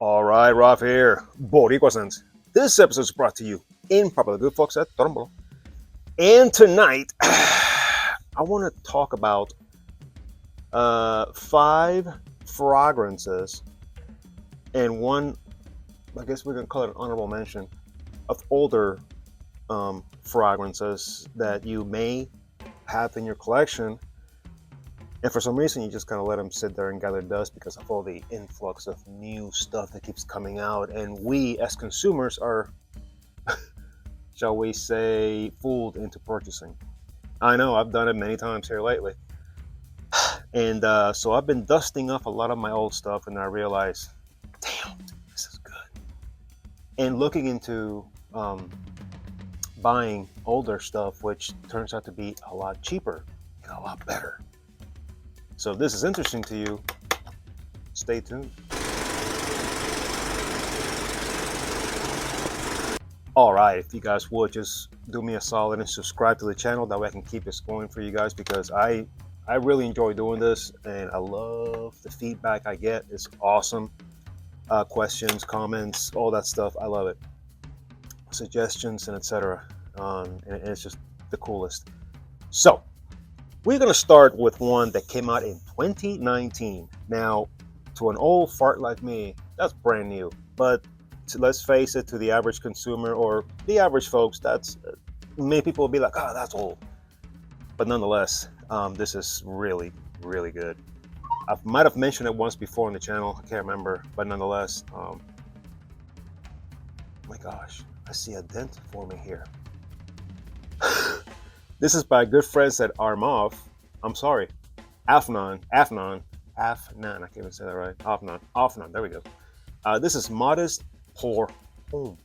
All right, Ralph here, Boricua Sense. This episode is brought to you in part by the good folks at Toronto. And tonight, I want to talk about 5 fragrances and one, I guess we're going to call it an honorable mention, of older fragrances that you may have in your collection. And for some reason, you just kind of let them sit there and gather dust because of all the influx of new stuff that keeps coming out. And we, as consumers, are, shall we say, fooled into purchasing. I know, I've done it many times here lately. And so I've been dusting off a lot of my old stuff, and I realized, damn, this is good. And looking into buying older stuff, which turns out to be a lot cheaper and a lot better. So if this is interesting to you, stay tuned. All right, if you guys would just do me a solid and subscribe to the channel, that way I can keep this going for you guys, because I really enjoy doing this and I love the feedback I get. It's awesome. Questions, comments, all that stuff, I love it. Suggestions and etc. And it's just the coolest. So we're going to start with one that came out in 2019. Now, to an old fart like me, that's brand new. But let's face it, to the average consumer or the average folks, that's many people will be like, oh, that's old. But nonetheless, this is really, really good. I might have mentioned it once before on the channel. I can't remember. But nonetheless, oh my gosh, I see a dent forming here. This is by good friends at Afnan, I can't even say that right. Afnan, there we go. This is Modest Pour Homme.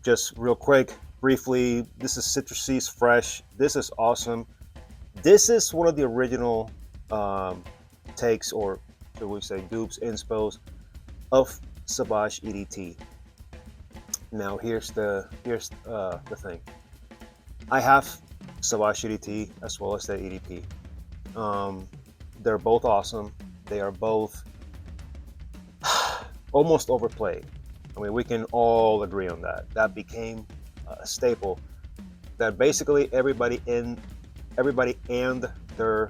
Just real quick, briefly, this is citrusy, fresh. This is awesome. This is one of the original takes, or should we say dupes, inspos of Sauvage EDT. Now here's the thing. I have Sauvage EDT as well as the EDP. They're both awesome. They are both almost overplayed. I mean, we can all agree on that. That became a staple that basically everybody and their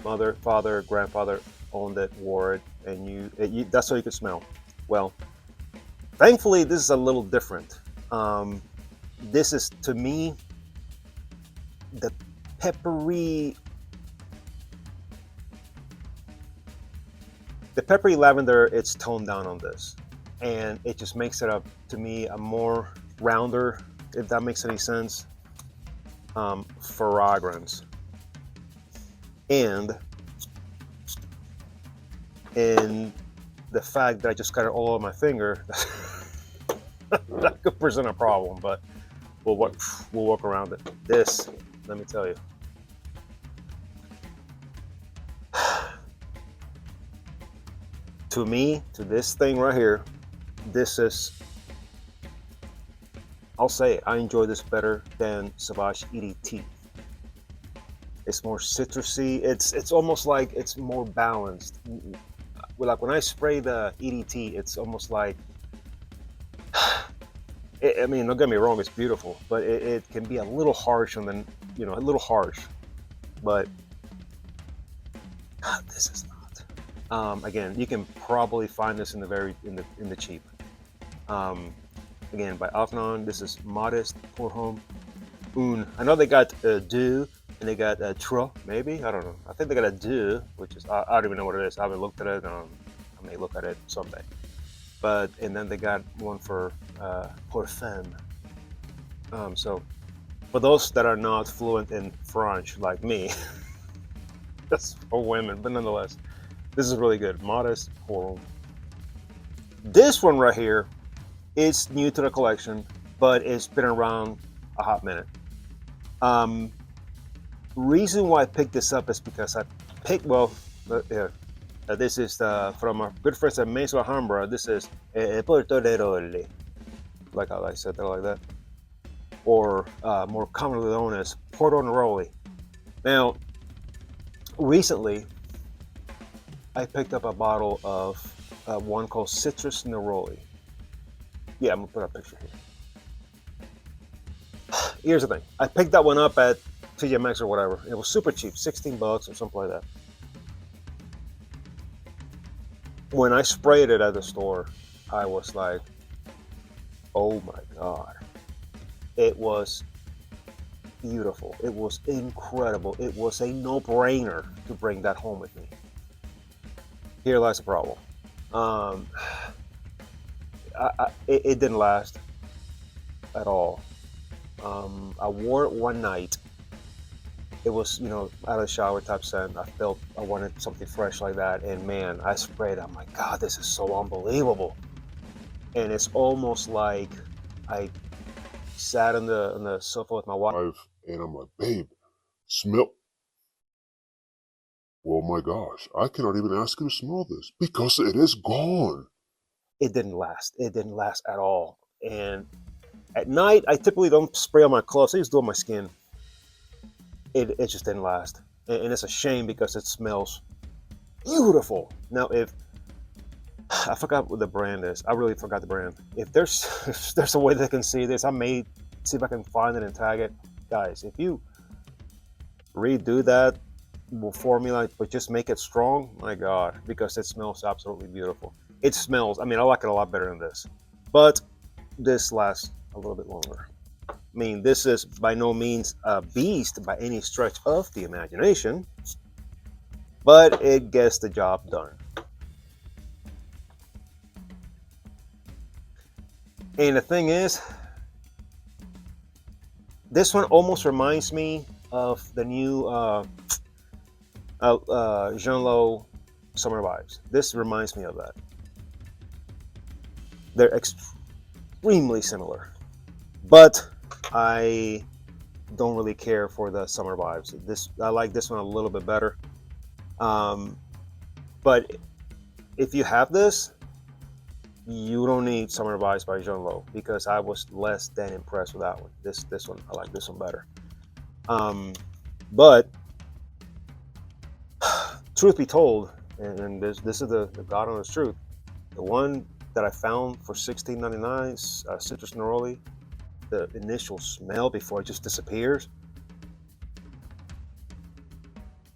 mother, father, grandfather owned it, wore it, and that's all you could smell. Well, thankfully, this is a little different. This is, to me, the peppery lavender. It's toned down on this, and it just makes it up to me a more rounder, if that makes any sense, fragrance. And in the fact that I just got it all on my finger, that could present a problem, but we'll work around it. This, let me tell you, to me, to this thing right here, this is, I'll say it, I enjoy this better than Sauvage EDT. It's more citrusy. It's almost like it's more balanced. Like when I spray the EDT, it's almost like, I mean, don't get me wrong, it's beautiful, but it can be a little harsh, and then, a little harsh. But this is not. Again, you can probably find this in the cheap. Again, by Afnan. This is Modest Pour Homme. I know they got Deux, and they got Trois, maybe, I don't know. I think they got a Deux, which is, I don't even know what it is. I haven't looked at it. I may look at it someday. And then they got one for Pour Femme. So for those that are not fluent in French like me, that's for women, but nonetheless, this is really good. Modest Pour Homme. This one right here is new to the collection, but it's been around a hot minute. Reason why I picked this up is because this is from our good friends at Mesa Alhambra. This is Porto de Roli, like how I said that like that, or more commonly known as Porto Neroli. Now, recently, I picked up a bottle of one called Citrus Neroli. Yeah, I'm gonna put a picture here. Here's the thing. I picked that one up at TJ Maxx or whatever. It was super cheap, 16 bucks or something like that. When I sprayed it at the store, I was like, oh my God. It was beautiful. It was incredible. It was a no-brainer to bring that home with me. Here lies the problem. It didn't last at all. I wore it one night. It was, out of the shower type scent. I felt I wanted something fresh like that. And man, I sprayed. I'm like, God, this is so unbelievable. And it's almost like I sat on the sofa with my wife, And I'm like, babe, smell. Well, my gosh, I cannot even ask you to smell this because it is gone. It didn't last. It didn't last at all. And at night, I typically don't spray on my clothes. I just do it on my skin. It just didn't last. And it's a shame because it smells beautiful. Now, if I forgot what the brand is, I really forgot the brand. If there's a way they can see this, I may see if I can find it and tag it. Guys, if you redo that formula, but just make it strong, my God, because it smells absolutely beautiful. It smells, I like it a lot better than this. But this lasts a little bit longer. I mean, this is by no means a beast by any stretch of the imagination, but it gets the job done. And the thing is, this one almost reminds me of the new Jean Lo Summer Vibes. This reminds me of that. They're extremely similar, but I don't really care for the Summer Vibes. I like this one a little bit better. But if you have this, you don't need Summer Vibes by Jean Lo because I was less than impressed with that one. This one, I like this one better. But truth be told, and this is the God honest truth, the one that I found for $16.99, Citrus Neroli, the initial smell before it just disappears,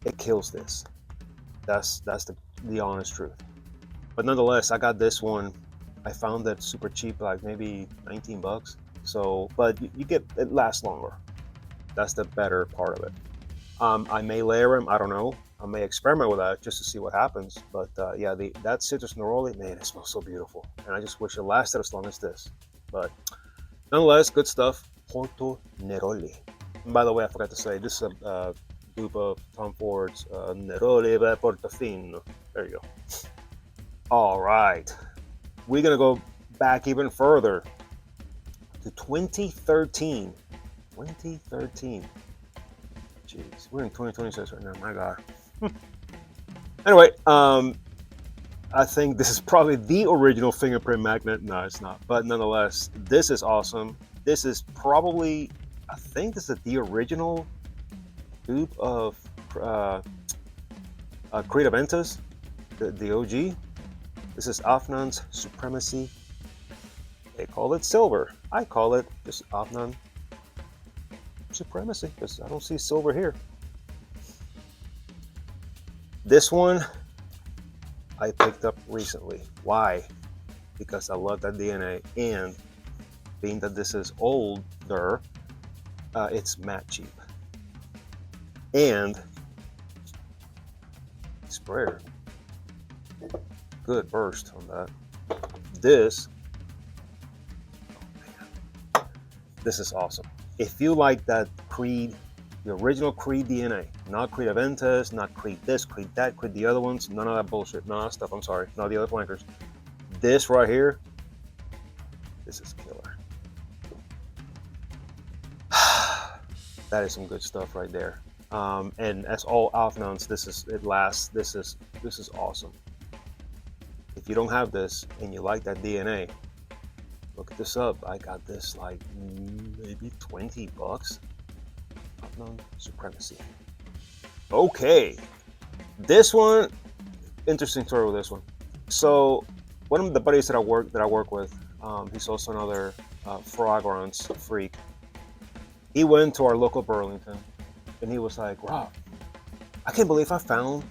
it kills this. That's the honest truth. But nonetheless, I got this one. I found it super cheap, like maybe 19 bucks. So, but you get, it lasts longer. That's the better part of it. I may layer them. I don't know. I may experiment with that just to see what happens. But yeah, that Citrus Neroli, man, it smells so beautiful. And I just wish it lasted as long as this. But nonetheless, good stuff. Porto Neroli. And by the way, I forgot to say, this is a dupe of Tom Ford's Neroli by Portofino. There you go. All right. We're going to go back even further to 2013. 2013. Jeez, we're in 2026 right now. My God. Anyway, I think this is probably the original fingerprint magnet. No, it's not. But nonetheless, this is awesome. This is probably, I think this is the original dupe of Creed Aventus, the OG. This is Afnan's Supremacy. They call it silver. I call it just Afnan Supremacy because I don't see silver here. This one I picked up recently. Why? Because I love that DNA, and being that this is older, it's matte cheap. And sprayer. Good burst on that. This is awesome. If you like that Creed, the original Creed DNA, not Creed Aventus, not Creed this, Creed that, Creed the other ones, none of that bullshit, none of that stuff, I'm sorry, not the other flankers. This right here, this is killer. That is some good stuff right there. And as all Afnans, this is awesome. If you don't have this and you like that DNA, look this up. I got this like maybe 20 bucks. Afnan Supremacy. Okay, this one interesting story with this one. So one of the buddies that I work with, he's also another fragrance freak. He went to our local Burlington, and he was like, "Rob, I can't believe I found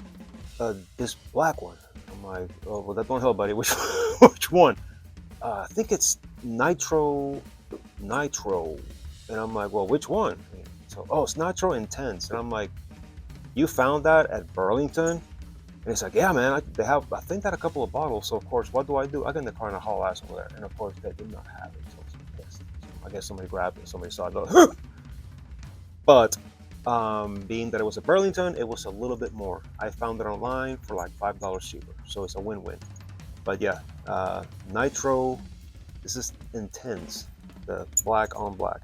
this black one." I'm like, "Oh, well, that don't help, buddy. Which which one?" I think it's Nitro. And I'm like, "Well, which one?" So, "Oh, it's Nitro Intense." And I'm like, "You found that at Burlington?" And he's like, "Yeah, man, they have, I think, that a couple of bottles." So, of course, what do? I get in the car and I haul ass over there. And, of course, they did not have it. So I guess somebody grabbed it. Somebody saw it. But being that it was a Burlington, it was a little bit more. I found it online for like $5 cheaper. So it's a win-win. But yeah, Nitro, this is Intense, the black on black.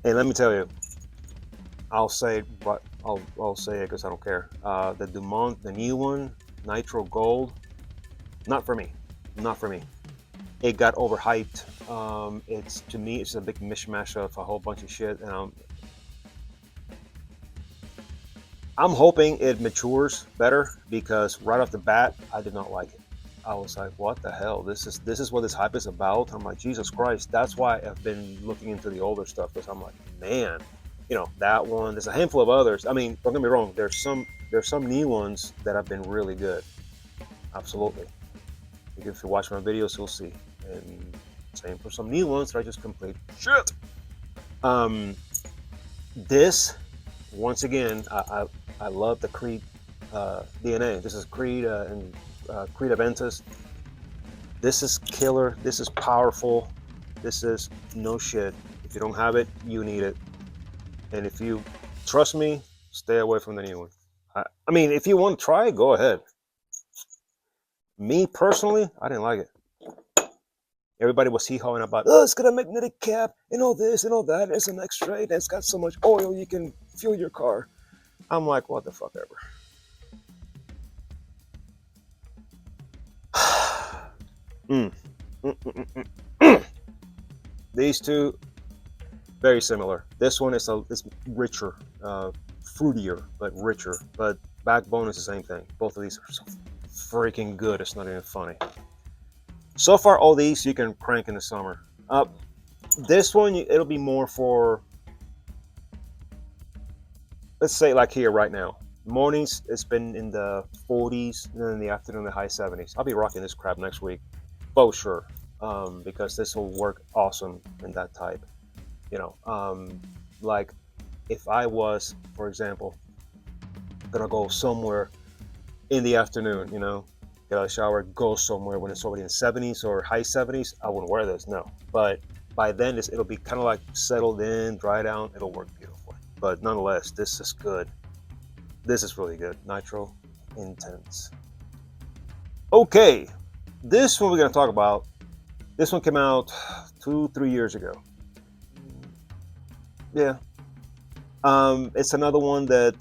And let me tell you, I'll say it, but I'll say it because I don't care. The Dumont, the new one, Nitro Gold, not for me. Not for me. It got overhyped. It's, to me, it's a big mishmash of a whole bunch of shit, and I'm hoping it matures better because right off the bat, I did not like it. I was like, "What the hell? This is what this hype is about." I'm like, Jesus Christ! That's why I've been looking into the older stuff because I'm like, man, that one. There's a handful of others. I mean, don't get me wrong. There's some new ones that have been really good. Absolutely. If you watch my videos, you'll see. And same for some new ones that I just completed. Shit. Um, this, once again, I love the Creed DNA. This is Creed and Creed Aventus. This is killer. This is powerful. This is no shit. If you don't have it, you need it. And if you trust me, stay away from the new one. I mean, if you want to try it, go ahead. Me personally, I didn't like it. Everybody was hee-hawing about, "Oh, it's got a magnetic cap and all this and all that. It's an extra, and it's got so much oil you can fuel your car." I'm like, what the fuck ever. mm. Mm, mm, mm, mm. These two, very similar. This one is richer, fruitier, but richer. But backbone is the same thing. Both of these are so freaking good. It's not even funny. So far, all these you can crank in the summer. This one, it'll be more for, let's say, like here right now. Mornings, it's been in the 40s, and then in the afternoon, the high 70s. I'll be rocking this crap next week, for sure, because this will work awesome in that type. Like if I was, for example, gonna go somewhere in the afternoon, get out of the shower, go somewhere when it's already in 70s or high 70s, I wouldn't wear this, no. But by then, it'll be kind of like settled in, dried out. It'll work beautifully. But nonetheless, this is good. This is really good. Nitro Intense. Okay, this one we're going to talk about. This one came out 2-3 years ago. Yeah. It's another one that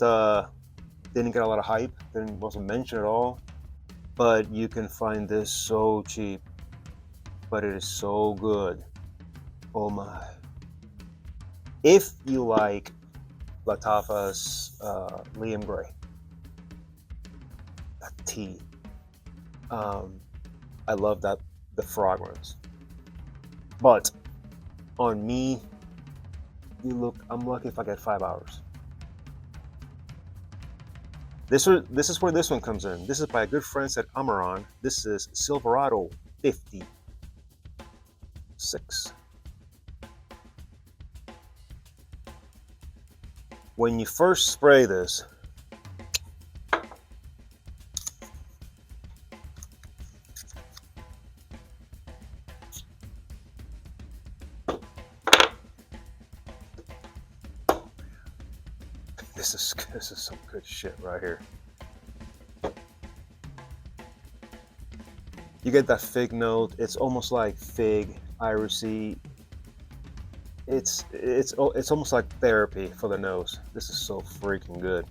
didn't get a lot of hype, wasn't mentioned at all. But you can find this so cheap. But it is so good. Oh my. If you like Lattafa's Liam Gray, that tea. I love the fragrance. But on me, I'm lucky if I get 5 hours. This is where this one comes in. This is by a good friend at Amaron. This is Silverado 56. When you first spray this, this is some good shit right here. You get that fig note. It's almost like fig, irisy. It's almost like therapy for the nose. This is so freaking good.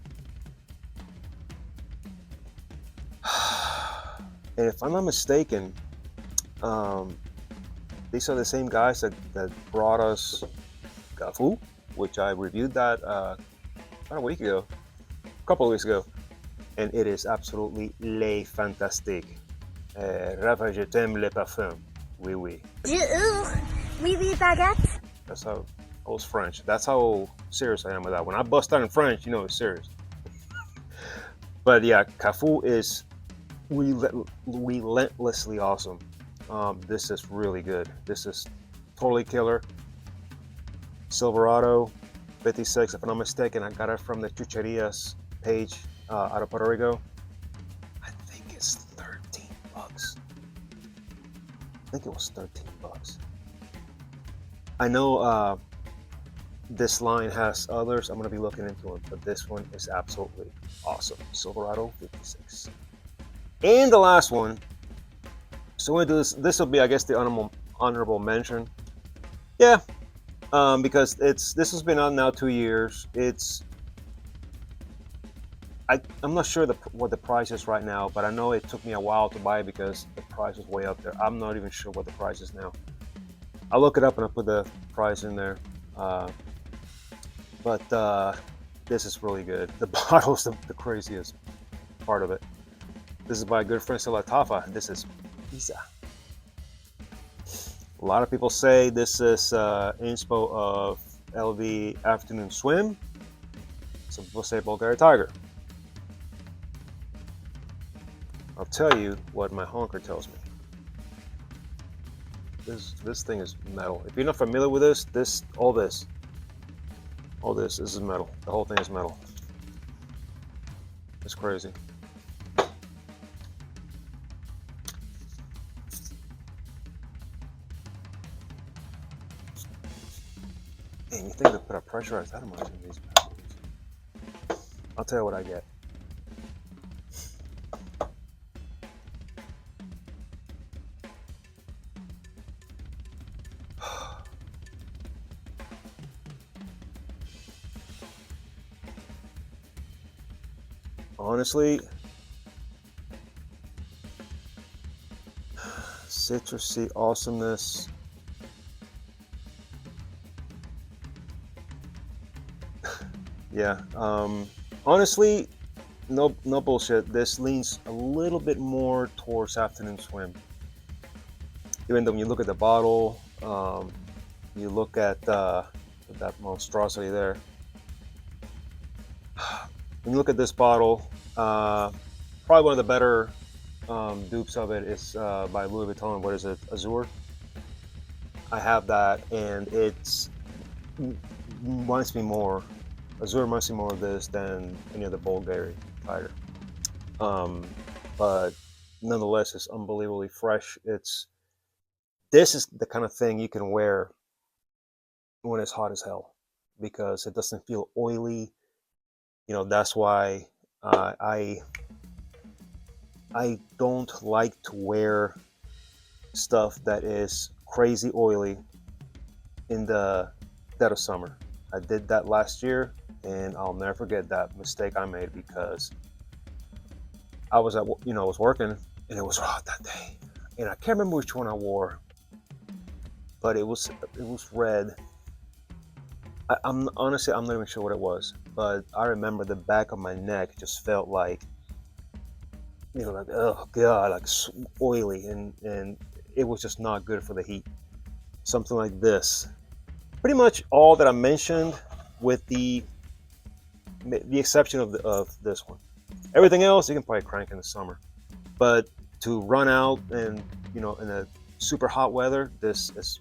And if I'm not mistaken, these are the same guys that brought us which I reviewed that about a couple of weeks ago. and it is absolutely le fantastique. Rêve, je t'aime le parfum. Oui, oui. Oui, oui, baguette. That's how I was French. That's how serious I am with that. When I bust out in French, you know it's serious. But yeah, Cafu is relentlessly awesome. This is really good. This is totally killer. Silverado 56, if I'm not mistaken. I got it from the Chucherias page out of Puerto Rico. I think it's 13 bucks. I think it was 13 bucks. I know this line has others. I'm going to be looking into it, but this one is absolutely awesome. Silverado 56. And the last one. So we're going to do this. This will be, I guess, the honorable mention. Yeah, because this has been out now 2 years. I'm not sure what the price is right now, but I know it took me a while to buy it because the price is way up there. I'm not even sure what the price is now. I'll look it up and I'll put the price in there. But this is really good. The bottle's the craziest part of it. This is by a good friend Salatafa. This is pizza. A lot of people say this is inspo of LV Afternoon Swim. Some people say Bulgari Tiger. I'll tell you what my honker tells me. This thing is metal. If you're not familiar with all this is metal. The whole thing is metal. It's crazy. Dang, you think to put a pressurized that much in these batteries? I'll tell you what I get. Honestly, citrusy awesomeness. Yeah. Honestly, no bullshit. This leans a little bit more towards Afternoon Swim. Even though when you look at the bottle, you look at that monstrosity there. When you look at this bottle, probably one of the better dupes of it is by Louis Vuitton. What is it? Azure. I have that, and it's reminds me more. Azure reminds me more of this than any other Bulgari Tiger. But nonetheless, it's unbelievably fresh. This is the kind of thing you can wear when it's hot as hell because it doesn't feel oily. You know, that's why I don't like to wear stuff that is crazy oily in the dead of summer. I did that last year, and I'll never forget that mistake I made because I was working, and it was hot that day, and I can't remember which one I wore, but it was red. I'm honestly, I'm not even sure what it was, but I remember the back of my neck just felt like, like, oh god, like oily, and it was just not good for the heat. Something like this. Pretty much all that I mentioned, with the exception of this one. Everything else you can probably crank in the summer, but to run out and in a super hot weather, this is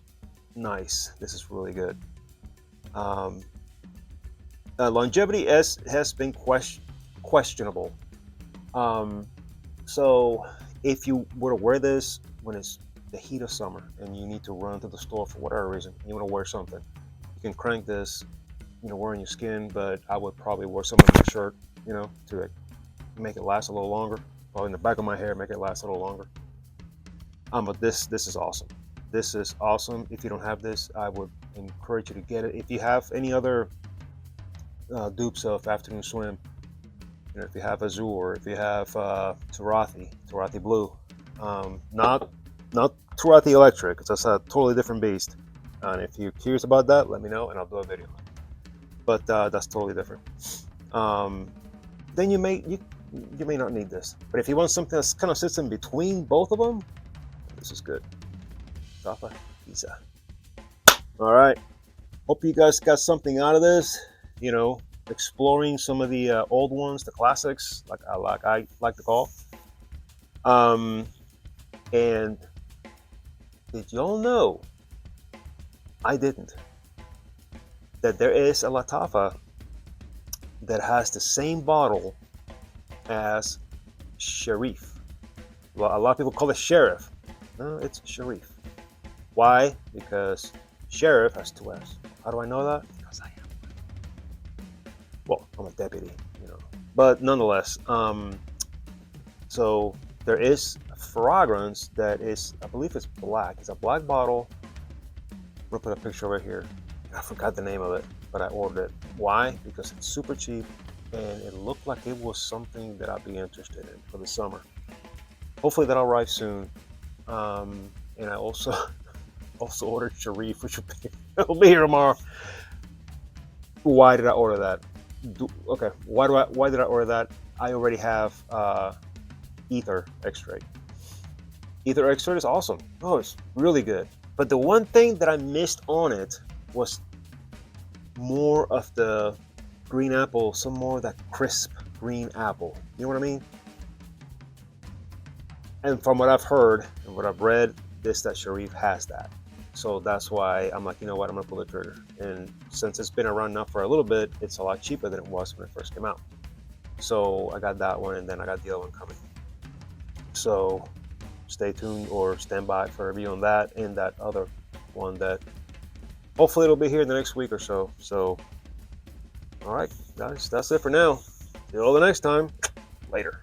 nice. This is really good. Longevity has been questionable. So if you were to wear this when it's the heat of summer and you need to run to the store for whatever reason, you want to wear something, you can crank this, wearing your skin, but I would probably wear some of my shirt, to make it last a little longer. Probably in the back of my hair, make it last a little longer. But this is awesome. This is awesome. If you don't have this, I would encourage you to get it. If you have any other dupes of Afternoon Swim, if you have Azure, if you have Tarathi Blue, not Tarathi Electric, because that's a totally different beast. And if you're curious about that, let me know and I'll do a video. But that's totally different. Then you may not need this. But if you want something that kind of sits in between both of them, this is good. Tapa pizza. All right. Hope you guys got something out of this. You know, exploring some of the old ones, the classics, like I like to call. And did y'all know? I didn't. That there is a Latafa that has the same bottle as Sharif. Well, a lot of people call it Sheriff. No, it's Sharif. Why? Because Sheriff has two F's. How do I know that? Because I am. Well, I'm a deputy, you know. But nonetheless, so there is a fragrance that is, I believe it's black. It's a black bottle. I'm gonna put a picture right here. I forgot the name of it, but I ordered it. Why? Because it's super cheap and it looked like it was something that I'd be interested in for the summer. Hopefully that'll arrive soon. And I also ordered Sharif, which will be here tomorrow. Why did I order that? Okay, why did I order that? I already have ether extract. Ether extract is awesome. Oh, it's really good. But the one thing that I missed on it was more of the green apple, some more of that crisp green apple. You know what I mean? And from what I've heard and what I've read, that Sharif has that. So that's why I'm like, you know what, I'm gonna pull the trigger. And since it's been around now for a little bit, it's a lot cheaper than it was when it first came out. So I got that one, and then I got the other one coming. So stay tuned or stand by for a review on that and that other one that hopefully it'll be here in the next week or so. So, all right, guys, that's it for now. See you all the next time. Later.